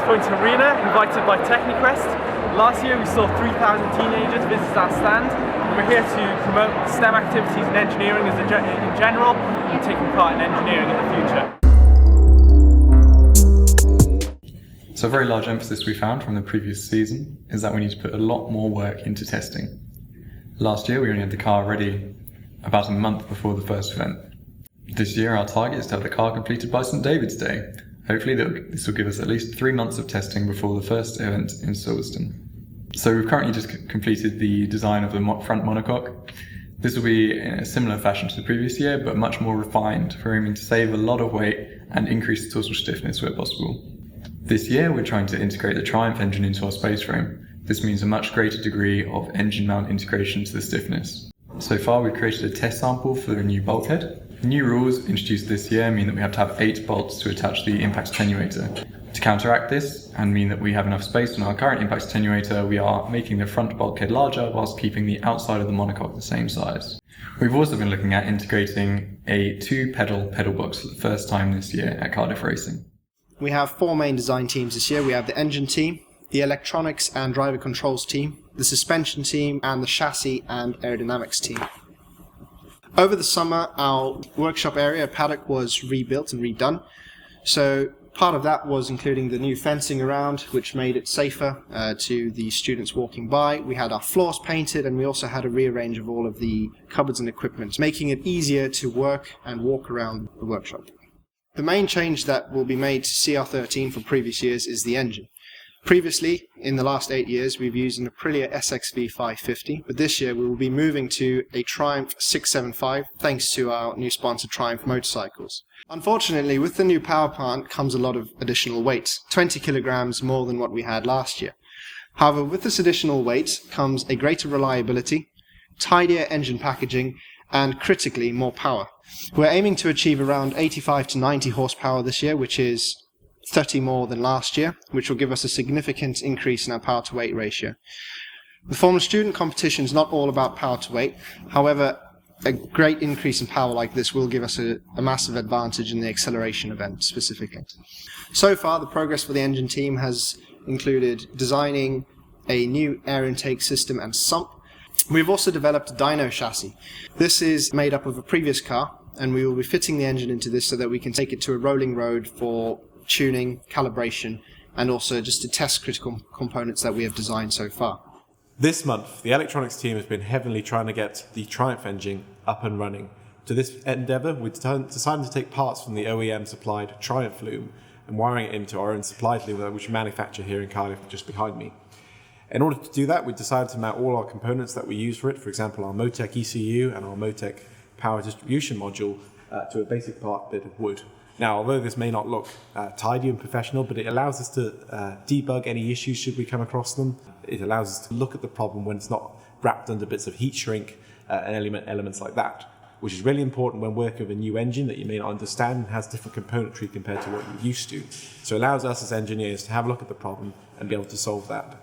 Point Arena, invited by Techniquest. Last year we saw 3,000 teenagers visit our stand, and we're here to promote STEM activities in engineering in general, and taking part in engineering in the future. So a very large emphasis we found from the previous season is that we need to put a lot more work into testing. Last year we only had the car ready about a month before the first event. This year our target is to have the car completed by St David's Day. Hopefully this will give us at least 3 months of testing before the first event in Silverstone. So we've currently just completed the design of the front monocoque. This will be in a similar fashion to the previous year, but much more refined. We're aiming to save a lot of weight and increase the total stiffness where possible. This year we're trying to integrate the Triumph engine into our space frame. This means a much greater degree of engine mount integration to the stiffness. So far we've created a test sample for the new bulkhead. The new rules introduced this year mean that we have to have 8 bolts to attach the impact attenuator. To counteract this and mean that we have enough space on our current impact attenuator, we are making the front bulkhead larger whilst keeping the outside of the monocoque the same size. We've also been looking at integrating a 2-pedal pedal box for the first time this year at Cardiff Racing. We have 4 main design teams this year. We have the engine team, the electronics and driver controls team, the suspension team, and the chassis and aerodynamics team. Over the summer, our workshop area paddock was rebuilt and redone. So part of that was including the new fencing around, which made it safer to the students walking by. We had our floors painted, and we also had a rearrange of all of the cupboards and equipment, making it easier to work and walk around the workshop. The main change that will be made to CR13 from previous years is the engine. Previously, in the last 8 years, we've used an Aprilia SXV 550, but this year we will be moving to a Triumph 675 thanks to our new sponsor Triumph Motorcycles. Unfortunately, with the new power plant comes a lot of additional weight, 20 kilograms more than what we had last year. However, with this additional weight comes a greater reliability, tidier engine packaging, and critically more power. We're aiming to achieve around 85 to 90 horsepower this year, which is 30 more than last year, which will give us a significant increase in our power to weight ratio. The Formula Student competition is not all about power to weight. However, a great increase in power like this will give us a massive advantage in the acceleration event specifically. So far, the progress for the engine team has included designing a new air intake system and sump. We've also developed a dyno chassis. This is made up of a previous car, and we will be fitting the engine into this so that we can take it to a rolling road for tuning, calibration, and also just to test critical components that we have designed so far. This month, the electronics team has been heavily trying to get the Triumph engine up and running. To this endeavour, we decided to take parts from the OEM-supplied Triumph loom and wiring it into our own supplied loom, which we manufacture here in Cardiff, just behind me. In order to do that, we decided to mount all our components that we use for it, for example, our Motec ECU and our Motec power distribution module, to a basic part bit of wood. Now, although this may not look tidy and professional, but it allows us to debug any issues should we come across them. It allows us to look at the problem when it's not wrapped under bits of heat shrink and elements like that, which is really important when working with a new engine that you may not understand and has different componentry compared to what you're used to. So it allows us as engineers to have a look at the problem and be able to solve that.